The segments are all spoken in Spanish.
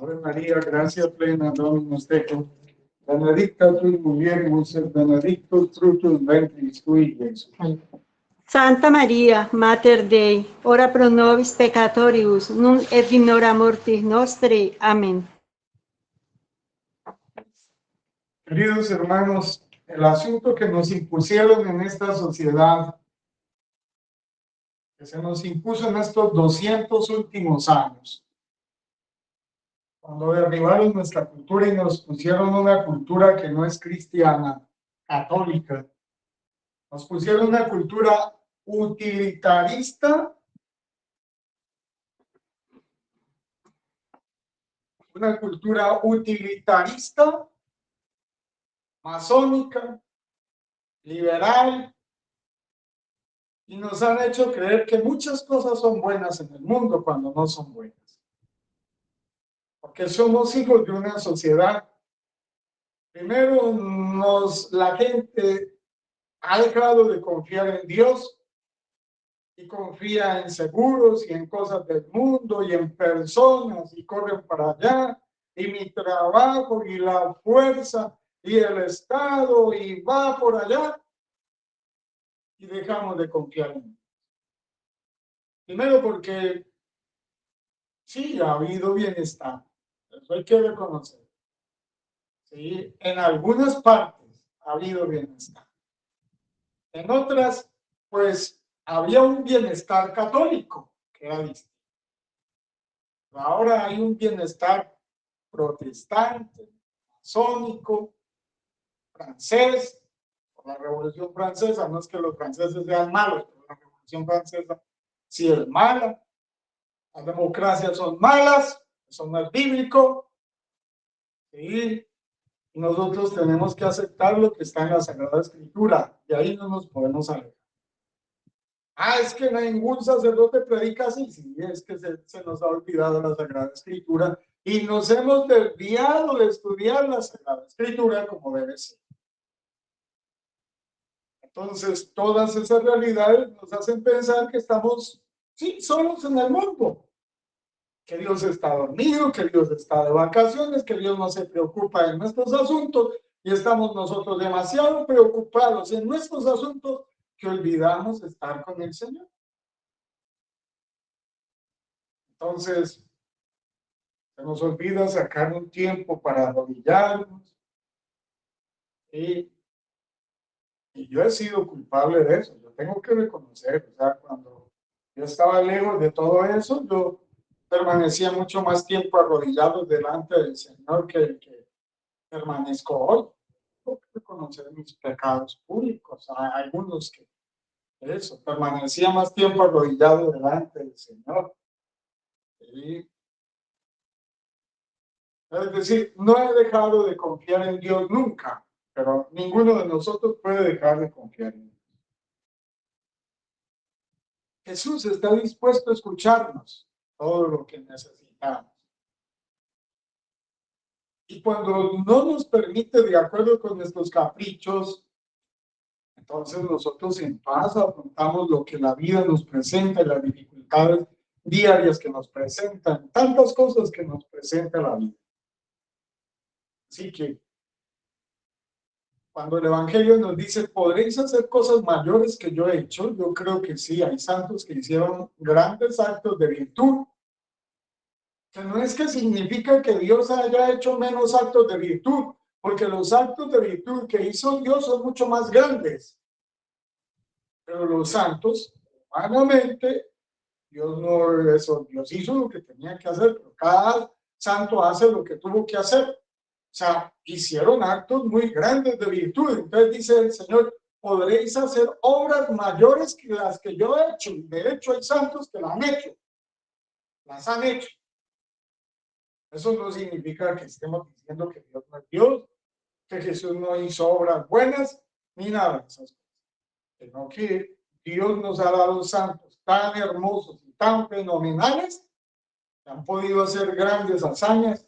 Ave María, gracia plena, Dominus tecum, benedicta tui mulieribus et benedictus fructus ventris tui, Iesus. Santa Maria, Mater Dei, ora pro nobis peccatoribus, nunc et in hora mortis nostri. Amén. Queridos hermanos, el asunto que nos impusieron en esta sociedad, que se nos impuso en estos 200 últimos años, cuando derribaron nuestra cultura y nos pusieron una cultura que no es cristiana, católica, nos pusieron una cultura utilitarista, masónica, liberal, y nos han hecho creer que muchas cosas son buenas en el mundo cuando no son buenas. Porque somos hijos de una sociedad. Primero, la gente ha dejado de confiar en Dios y confía en seguros y en cosas del mundo y en personas y corren para allá y mi trabajo y la fuerza y el Estado y va por allá y dejamos de confiar en Dios. Primero porque sí ha habido bienestar, eso hay que reconocer. Sí, en algunas partes ha habido bienestar. En otras, pues, había un bienestar católico, que era distinto. Ahora hay un bienestar protestante, masónico, francés, por la Revolución Francesa. No es que los franceses sean malos, pero la Revolución Francesa sí es mala. Las democracias son malas, eso no es bíblico. Sí. Y nosotros tenemos que aceptar lo que está en la Sagrada Escritura, y ahí no nos podemos alejar. Es que ningún sacerdote predica así. Sí, es que se nos ha olvidado la Sagrada Escritura y nos hemos desviado de estudiar la Sagrada Escritura como debe ser. Entonces, todas esas realidades nos hacen pensar que estamos, sí, solos en el mundo. Que Dios está dormido, que Dios está de vacaciones, que Dios no se preocupa de nuestros asuntos y estamos nosotros demasiado preocupados en nuestros asuntos que olvidamos estar con el Señor. Entonces, se nos olvida sacar un tiempo para arrodillarnos. Y yo he sido culpable de eso, yo tengo que reconocer, o sea, cuando yo estaba lejos de todo eso, yo permanecía mucho más tiempo arrodillado delante del Señor que permanezco hoy. Tengo que reconocer mis pecados públicos, hay algunos que eso, permanecía más tiempo arrodillado delante del Señor. Y, es decir, no he dejado de confiar en Dios nunca, pero ninguno de nosotros puede dejar de confiar en Dios. Jesús está dispuesto a escucharnos todo lo que necesitamos. Y cuando no nos permite de acuerdo con nuestros caprichos, entonces nosotros en paz afrontamos lo que la vida nos presenta y las dificultades diarias que nos presentan, tantas cosas que nos presenta la vida. Así que cuando el Evangelio nos dice, ¿podréis hacer cosas mayores que yo he hecho? Yo creo que sí, hay santos que hicieron grandes actos de virtud. Que no es que significa que Dios haya hecho menos actos de virtud, porque los actos de virtud que hizo Dios son mucho más grandes. Pero los santos, humanamente, Dios hizo lo que tenía que hacer, pero cada santo hace lo que tuvo que hacer. O sea, hicieron actos muy grandes de virtud. Entonces dice el Señor, podréis hacer obras mayores que las que yo he hecho. De hecho, hay santos que las han hecho. Eso no significa que estemos diciendo que Dios no es Dios, que Jesús no hizo obras buenas, ni nada de esas cosas. Sino que Dios nos ha dado santos tan hermosos y tan fenomenales que han podido hacer grandes hazañas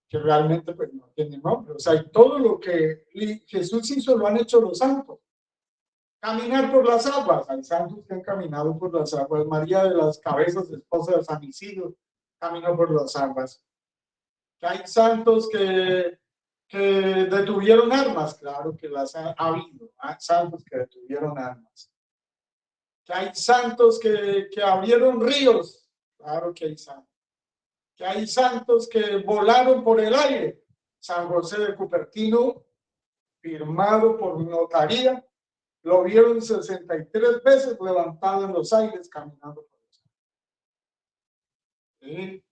que realmente pues no tienen nombre. O sea, todo lo que Jesús hizo lo han hecho los santos. Caminar por las aguas. Hay santos que han caminado por las aguas. María de las Cabezas, esposa de San Isidro, caminó por las aguas. Que hay santos que detuvieron armas, claro que las ha habido. Hay santos que detuvieron armas. Que hay santos que abrieron ríos, claro que hay santos. Que hay santos que volaron por el aire. San José de Cupertino, firmado por notaría, lo vieron 63 veces levantado en los aires, caminando por los aires. ¿Sí?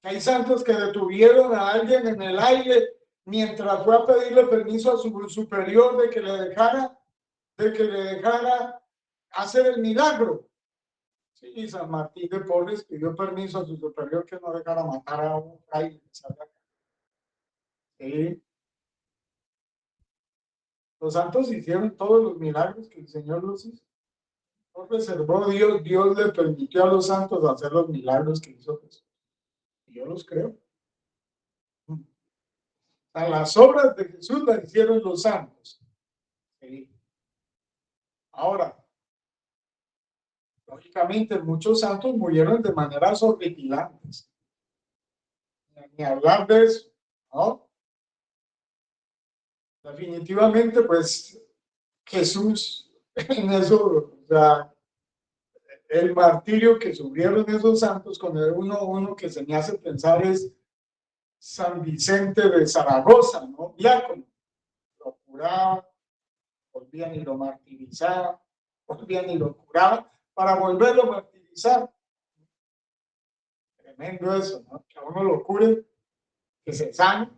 Que hay santos que detuvieron a alguien en el aire mientras fue a pedirle permiso a su superior de que le dejara hacer el milagro. Sí, San Martín de Porres pidió permiso a su superior que no dejara matar a un fraile. Sí. Los santos hicieron todos los milagros que el Señor los hizo. No reservó Dios, Dios le permitió a los santos hacer los milagros que hizo Jesús. Y yo los creo. A las obras de Jesús las hicieron los santos. Sí. Ahora, lógicamente, muchos santos murieron de maneras horripilantes. Ni hablar de eso, ¿no? Definitivamente, pues, Jesús, en eso, o sea, el martirio que sufrieron esos santos, con uno que se me hace pensar es San Vicente de Zaragoza, ¿no? Diácono. Lo curaba, volvían y lo martirizaban, volvían y lo curaban para volverlo a martirizar. Tremendo eso, ¿no? Que a uno lo cure, que se sane,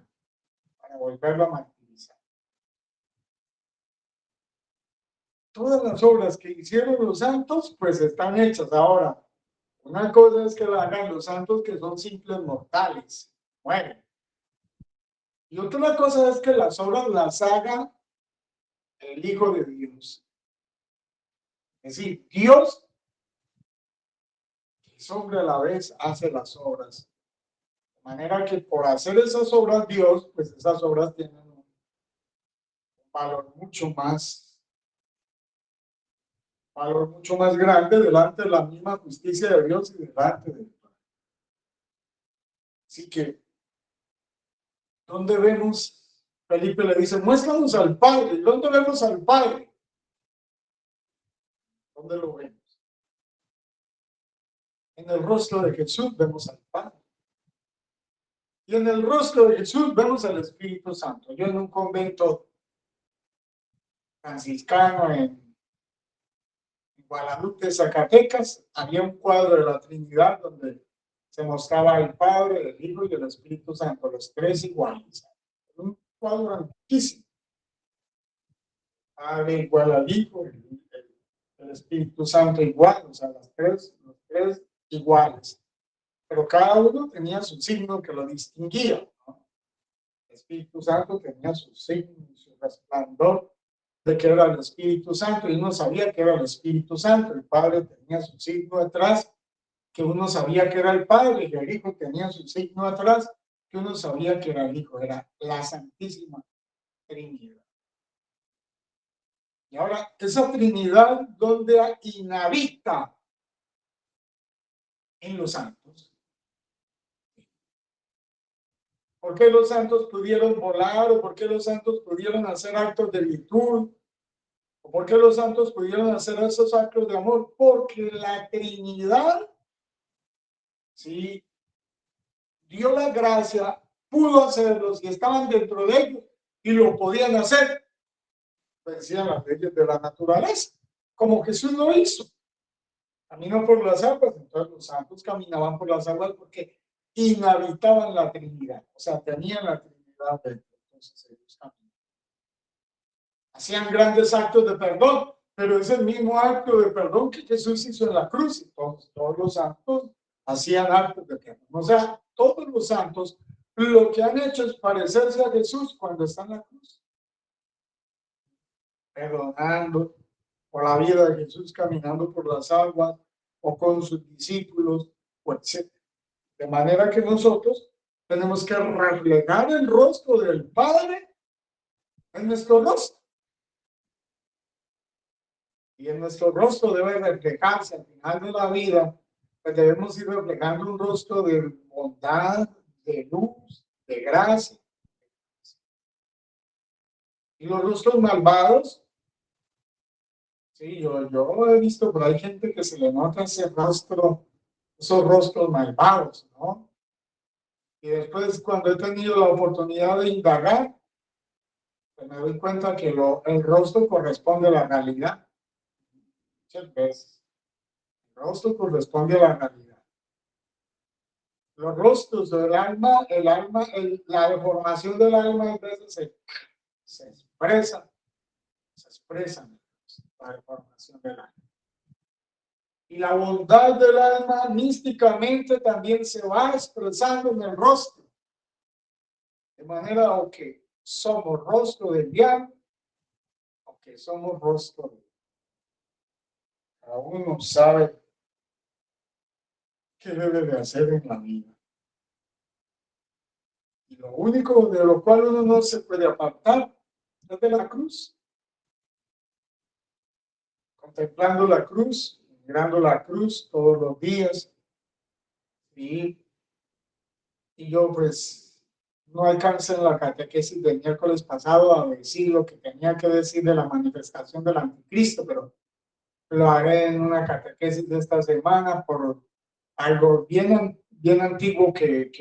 para volverlo a martirizar. Todas las obras que hicieron los santos, pues están hechas. Ahora, una cosa es que la hagan los santos que son simples mortales. Bueno. Y otra cosa es que las obras las haga el Hijo de Dios. Es decir, Dios, que es hombre a la vez, hace las obras. De manera que por hacer esas obras Dios, pues esas obras tienen un valor mucho más grande delante de la misma justicia de Dios y delante de Dios. Así que, ¿dónde vemos? Felipe le dice, muéstranos al Padre. ¿Dónde vemos al Padre? ¿Dónde lo vemos? En el rostro de Jesús vemos al Padre. Y en el rostro de Jesús vemos al Espíritu Santo. Yo en un convento franciscano en Guadalupe, Zacatecas, había un cuadro de la Trinidad donde se mostraba el Padre, el Hijo y el Espíritu Santo, los tres iguales. Un cuadro antiquísimo. Padre igual al Hijo, el Espíritu Santo igual, o sea, los tres iguales. Pero cada uno tenía su signo que lo distinguía, ¿no? El Espíritu Santo tenía su signo, su resplandor de que era el Espíritu Santo, y uno sabía que era el Espíritu Santo. El Padre tenía su signo atrás, que uno sabía que era el Padre, y el Hijo tenía su signo atrás, que uno sabía que era el Hijo, era la Santísima Trinidad. Y ahora, esa Trinidad, ¿dónde inhabita? En los santos. ¿Por qué los santos pudieron volar? ¿O por qué los santos pudieron hacer actos de virtud? ¿O por qué los santos pudieron hacer esos actos de amor? Porque la Trinidad, sí, dio la gracia, pudo hacerlos y estaban dentro de ellos y lo podían hacer. Decían las leyes de la naturaleza, como Jesús lo hizo. Caminó por las aguas, entonces los santos caminaban por las aguas porque inhabitaban la Trinidad, o sea, tenían la Trinidad dentro, entonces ellos caminaban. Hacían grandes actos de perdón, pero es el mismo acto de perdón que Jesús hizo en la cruz, y todos los santos hacían actos de perdón. O sea, todos los santos lo que han hecho es parecerse a Jesús cuando está en la cruz, perdonando por la vida de Jesús, caminando por las aguas o con sus discípulos, etc. De manera que nosotros tenemos que reflejar el rostro del Padre en nuestro rostro. Y en nuestro rostro debe reflejarse al final de la vida, pues debemos ir reflejando un rostro de bondad, de luz, gracia. Y los rostros malvados, sí, yo he visto, pero hay gente que se le nota ese rostro, esos rostros malvados, ¿no? Y después, cuando he tenido la oportunidad de indagar, pues me doy cuenta que el rostro corresponde a la realidad. Muchas veces. El rostro corresponde a la realidad. Los rostros del alma, la deformación del alma a veces se expresan la deformación del alma. Y la bondad del alma místicamente también se va expresando en el rostro. De manera o que somos rostro del diablo, o que somos rostro de Dios. Cada uno sabe qué debe de hacer en la vida. Y lo único de lo cual uno no se puede apartar es de la cruz. Contemplando la cruz, mirando la cruz todos los días. Y yo pues no alcancé en la catequesis del miércoles pasado a decir lo que tenía que decir de la manifestación del anticristo, pero lo haré en una catequesis de esta semana por algo bien antiguo que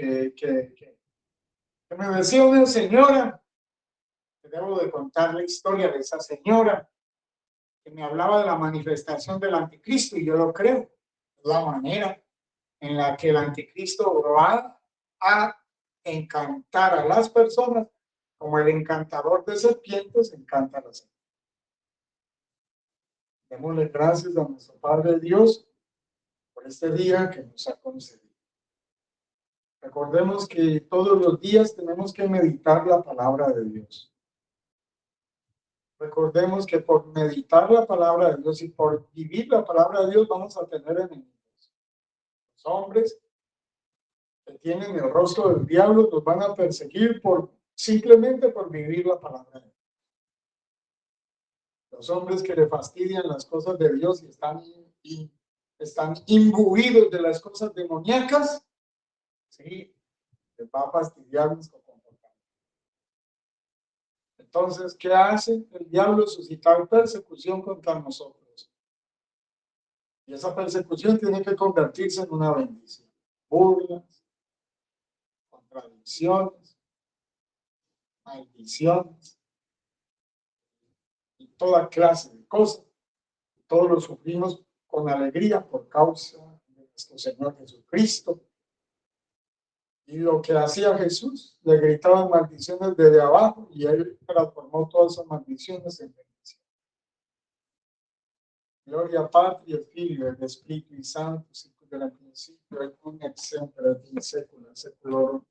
me decía una señora, que debo de contar la historia de esa señora, que me hablaba de la manifestación del anticristo, y yo lo creo, la manera en la que el anticristo va a encantar a las personas como el encantador de serpientes encanta a las serpientes. Démosle gracias a nuestro Padre Dios por este día que nos ha concedido. Recordemos que todos los días tenemos que meditar la palabra de Dios. Recordemos que por meditar la palabra de Dios y por vivir la palabra de Dios vamos a tener enemigos. Los hombres que tienen el rostro del diablo nos van a perseguir simplemente por vivir la palabra de Dios. Los hombres que le fastidian las cosas de Dios y están imbuidos de las cosas demoníacas, sí, les va a fastidiar nuestro comportamiento. Entonces, ¿qué hace el diablo? Suscitar persecución contra nosotros. Y esa persecución tiene que convertirse en una bendición. Burlas, contradicciones, maldiciones y toda clase de cosas. Todos lo sufrimos con alegría por causa de nuestro Señor Jesucristo. Y lo que hacía Jesús, le gritaban maldiciones desde abajo y él transformó todas esas maldiciones en bendiciones. Gloria al Padre y al Figlio, al Espíritu Santo, siempre al principio, et nunc et semper, et in saecula saeculorum.